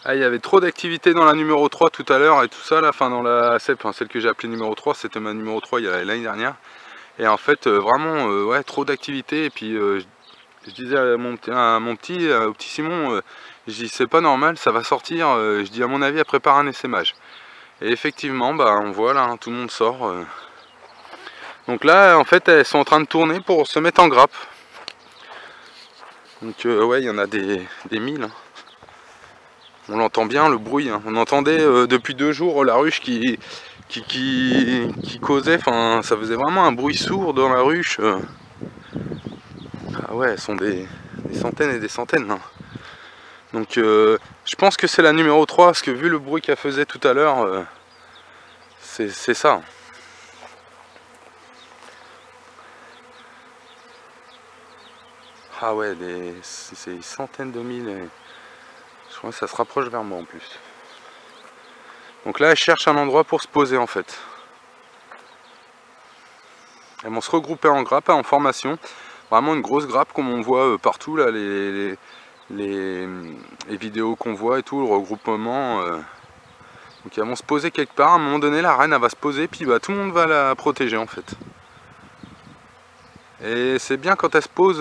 Ah, il y avait trop d'activité dans la numéro 3 tout à l'heure et tout ça là, enfin dans la celle que j'ai appelée numéro 3, c'était ma numéro 3 il y a l'année dernière. Et en fait vraiment ouais, trop d'activité. Et puis je disais à mon petit, au petit Simon, je dis c'est pas normal, ça va sortir, je dis à mon avis elle prépare un essaimage. Et effectivement bah on voit là, hein, tout le monde sort. Donc là en fait elles sont en train de tourner pour se mettre en grappe. Donc ouais il y en a des milles. Hein. On l'entend bien le bruit, hein. On entendait depuis 2 jours la ruche qui causait, enfin ça faisait vraiment un bruit sourd dans la ruche. Ah ouais, elles sont des centaines et des centaines. Hein. Donc je pense que c'est la numéro 3, parce que vu le bruit qu'elle faisait tout à l'heure, c'est ça. Ah ouais, c'est des centaines de milles. Je crois que ça se rapproche vers moi en plus. Donc là, elles cherchent un endroit pour se poser en fait. Elles vont se regrouper en grappe, en formation. Vraiment une grosse grappe comme on voit partout là, les vidéos qu'on voit et tout, le regroupement. Donc elles vont se poser quelque part, à un moment donné la reine elle va se poser, puis bah, tout le monde va la protéger en fait. Et c'est bien quand elle se pose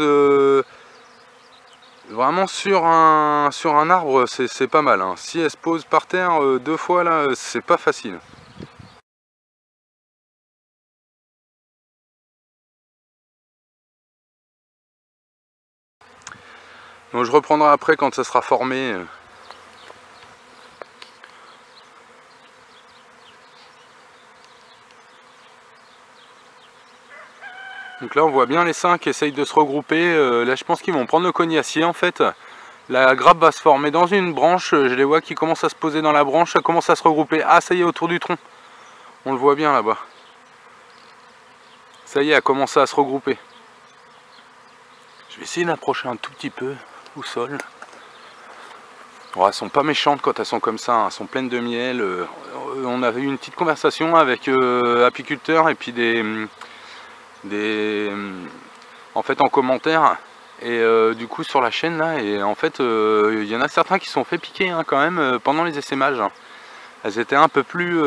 vraiment sur un arbre, c'est pas mal. Hein. Si elle se pose par terre 2 fois là, c'est pas facile. Donc je reprendrai après quand ça sera formé. Donc là on voit bien les 5 qui essayent de se regrouper. Là je pense qu'ils vont prendre le cognacier en fait. La grappe va se former dans une branche. Je les vois qui commencent à se poser dans la branche. Ça commence à se regrouper. Ah ça y est, autour du tronc. On le voit bien là-bas. Ça y est, elle a commencé à se regrouper. Je vais essayer d'approcher un tout petit peu au sol. Bon, elles sont pas méchantes quand elles sont comme ça, hein. Elles sont pleines de miel. On avait eu une petite conversation avec apiculteurs et puis en fait en commentaire. Et du coup sur la chaîne là, et en fait il y en a certains qui se sont fait piquer hein, quand même pendant les essaimages. Hein. Elles étaient un peu plus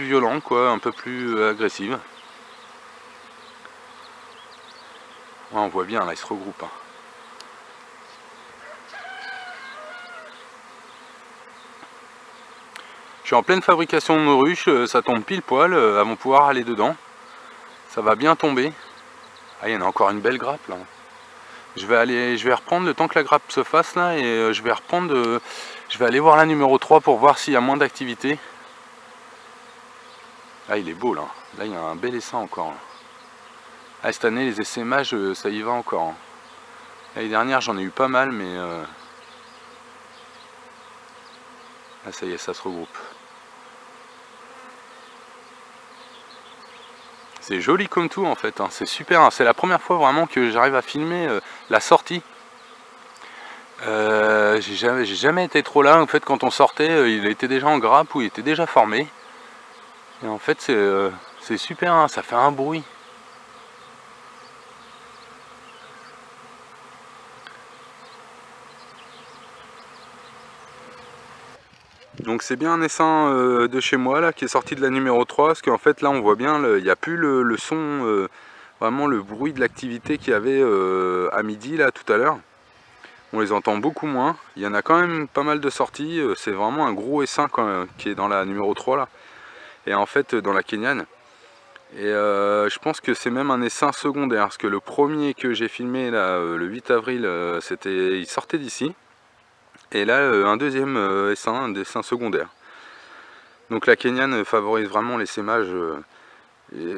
violentes quoi, un peu plus agressives. Ouais, on voit bien là, ils se regroupent. Hein. Je suis en pleine fabrication de nos ruches, ça tombe pile poil, elles vont pouvoir aller dedans. Ça va bien tomber. Ah, il y en a encore une belle grappe là. Je vais reprendre le temps que la grappe se fasse là et je vais aller voir la numéro 3 pour voir s'il y a moins d'activité. Ah, il est beau là. Là, il y a un bel essaim encore. Là. Ah, cette année, les essaimages, ça y va encore. Hein. L'année dernière, j'en ai eu pas mal, mais... Ah, ça y est, ça se regroupe. C'est joli comme tout en fait, hein. C'est super, hein. C'est la première fois vraiment que j'arrive à filmer la sortie. J'ai jamais été trop là, en fait quand on sortait, il était déjà en grappe ou il était déjà formé. Et en fait c'est super, hein. Ça fait un bruit. Donc c'est bien un essaim de chez moi là qui est sorti de la numéro 3, parce qu'en fait là on voit bien, il n'y a plus le son, vraiment le bruit de l'activité qu'il y avait à midi là tout à l'heure. On les entend beaucoup moins, il y en a quand même pas mal de sorties, c'est vraiment un gros essaim qui est dans la numéro 3 là, et en fait dans la Kenyane. Et je pense que c'est même un essaim secondaire, parce que le premier que j'ai filmé là, le 8 avril, il sortait d'ici. Et là, un deuxième essaim, un essaim secondaire. Donc la Kenyane favorise vraiment l'essaimage.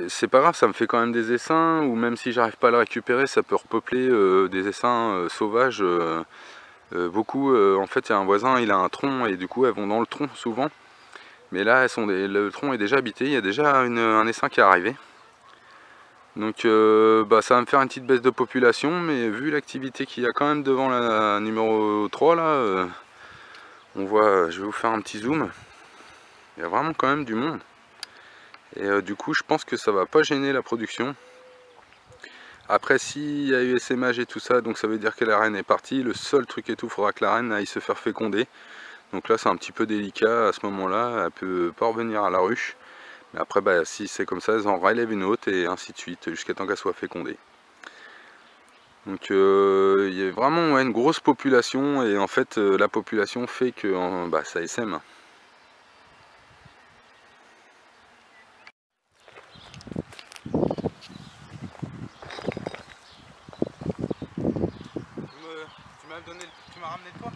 C'est pas grave, ça me fait quand même des essaims, ou même si j'arrive pas à le récupérer, ça peut repeupler des essaims sauvages. Beaucoup, en fait, il y a un voisin, il a un tronc, et du coup, elles vont dans le tronc souvent. Mais là, le tronc est déjà habité, il y a déjà un essaim qui est arrivé. Donc bah, ça va me faire une petite baisse de population, mais vu l'activité qu'il y a quand même devant la numéro 3 là, on voit, je vais vous faire un petit zoom, il y a vraiment quand même du monde. Et du coup je pense que ça va pas gêner la production. Après s'il y a eu essaimage et tout ça, donc ça veut dire que la reine est partie, le seul truc et tout, il faudra que la reine aille se faire féconder. Donc là c'est un petit peu délicat à ce moment-là, elle peut pas revenir à la ruche. Mais après bah, si c'est comme ça, elles en relèvent une autre et ainsi de suite jusqu'à temps qu'elle soit fécondée. Donc il y a vraiment une grosse population et en fait la population fait que bah, ça essaime. Tu m'as ramené de quoi?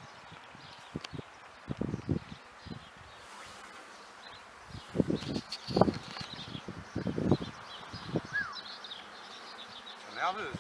C'est nerveuse.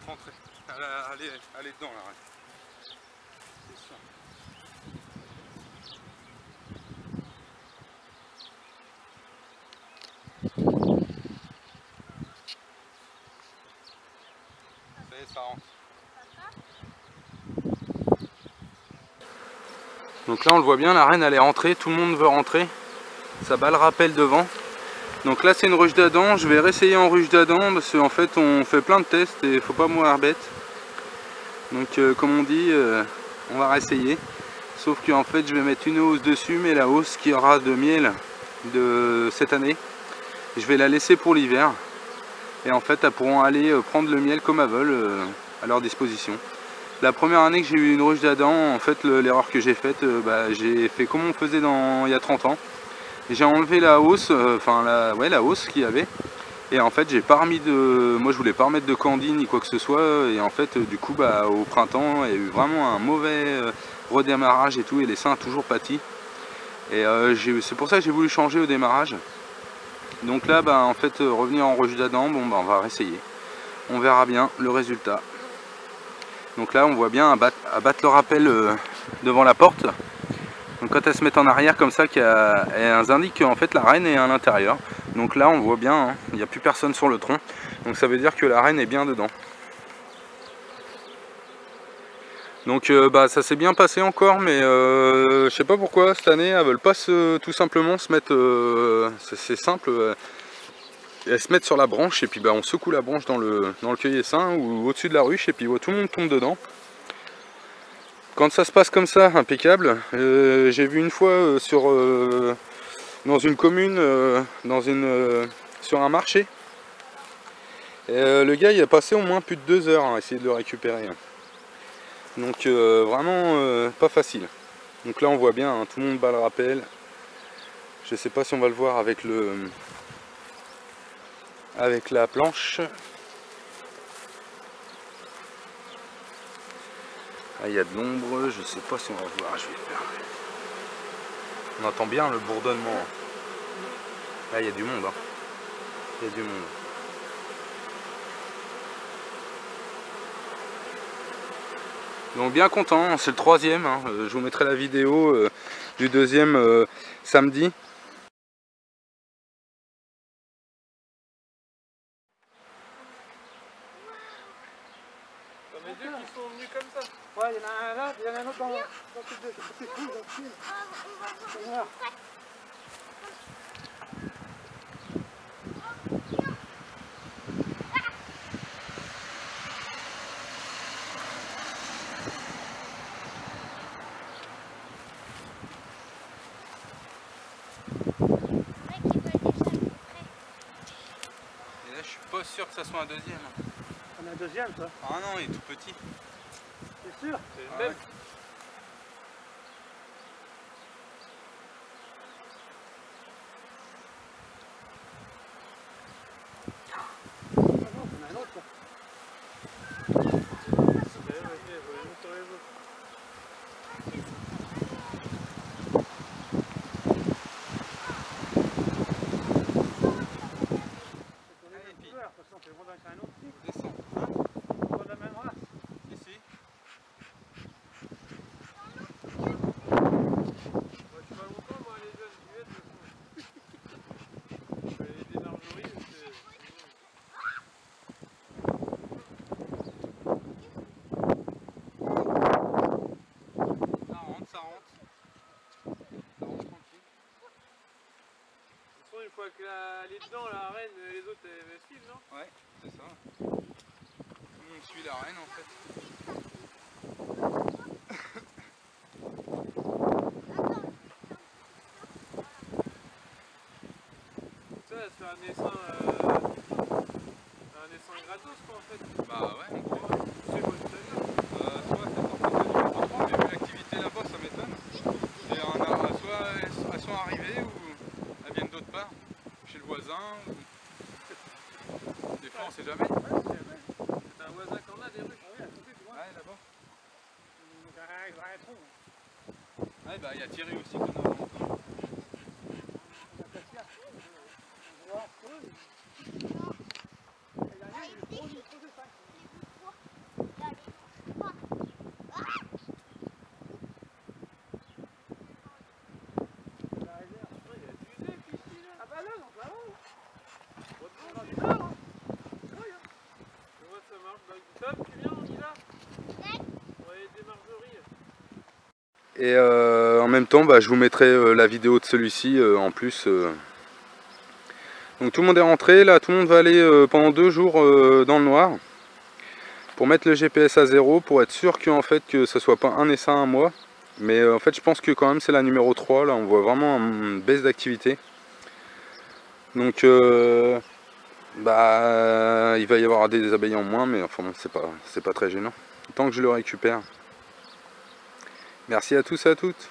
rentrer. Elle est dedans la reine. C'est sûr. Ça y est, ça rentre. Donc là on le voit bien, la reine elle est rentrée, tout le monde veut rentrer. Ça bat le rappel devant. Donc là c'est une ruche d'Adam, je vais réessayer en ruche d'Adam parce qu'en fait on fait plein de tests et il faut pas mourir bête. Donc comme on dit, on va réessayer. Sauf qu'en fait je vais mettre une hausse dessus, mais la hausse qui aura de miel de cette année, je vais la laisser pour l'hiver. Et en fait elles pourront aller prendre le miel comme elles veulent à leur disposition. La première année que j'ai eu une ruche d'Adam, en fait l'erreur que j'ai faite, j'ai fait comme on faisait il y a 30 ans. J'ai enlevé la hausse, la hausse qu'il y avait. Et en fait j'ai pas remis moi je voulais pas remettre de candy ni quoi que ce soit. Et en fait du coup au printemps il y a eu vraiment un mauvais redémarrage et tout. Et les seins ont toujours pâti. Et c'est pour ça que j'ai voulu changer au démarrage. Donc là en fait revenir en ruche d'Adam, on va réessayer. On verra bien le résultat. Donc là on voit bien abattre le rappel devant la porte. Donc quand elles se mettent en arrière comme ça, elles indiquent qu'en fait la reine est à l'intérieur. Donc là on voit bien, il n'y a plus personne sur le tronc. Donc ça veut dire que la reine est bien dedans. Donc ça s'est bien passé encore, mais je sais pas pourquoi cette année elles veulent pas tout simplement se mettre, c'est simple, elles se mettent sur la branche et puis on secoue la branche dans le cueillir-sein ou au-dessus de la ruche et puis tout le monde tombe dedans. Quand ça se passe comme ça, impeccable. J'ai vu une fois dans une commune, sur un marché, et, le gars il a passé au moins plus de 2 heures à essayer de le récupérer. Donc vraiment pas facile. Donc là on voit bien, tout le monde bat le rappel. Je sais pas si on va le voir avec la planche. Ah, il y a de l'ombre, je sais pas si on va voir, je vais faire. On entend bien le bourdonnement. Là il y a du monde. Il y a du monde. Donc bien content, c'est le 3e. Je vous mettrai la vidéo du 2e samedi. Comme les deux qui sont venus comme ça. Ouais, il y en a un là, il y en a un autre dans le petit trou. Et là je suis pas sûr que ça soit un 2e. On a un 2e, toi. Ah non, il est tout petit. C'est sûr? C'est le même. Ah non, on a un autre, quoi. C'est bon dans un autre truc. Descends. Pas de la même race. Ici. Moi, je suis pas longtemps, moi, les jeunes muettes, je vais des armoiries, Ça rentre. Ça rentre tranquille. de toute façon, une fois qu'elle est dedans, la reine, les autres, elles suivent, non? Ouais, c'est ça. Tout le monde suit la reine en fait. Ça, elle se fait un essaim gratos, quoi, en fait. Bah ouais, on croit. C'est moi tout à l'heure. Soit c'est sorti de j'ai vu l'activité là-bas, ça m'étonne. Et soit elles sont arrivées ou elles viennent d'autre part, chez le voisin. Des fois on sait jamais. C'est un voisin qu'on a des ruches. Ah oui, à côté, tu vois. Ouais, là-bas. Il y a un trou. Ouais, bah il y a Thierry aussi qu'on a longtemps. On a Katia. On va voir, creuse. Et derrière, il est gros, il est creusé, ça. Et en même temps, bah, je vous mettrai la vidéo de celui-ci en plus. Donc tout le monde est rentré, là tout le monde va aller pendant 2 jours dans le noir pour mettre le GPS à 0, pour être sûr que, en fait, que ce soit pas un essaim à moi. Mais en fait je pense que quand même c'est la numéro 3, là on voit vraiment une baisse d'activité. Donc bah, il va y avoir des abeilles en moins, mais enfin bon, c'est pas très gênant, tant que je le récupère. Merci à tous et à toutes.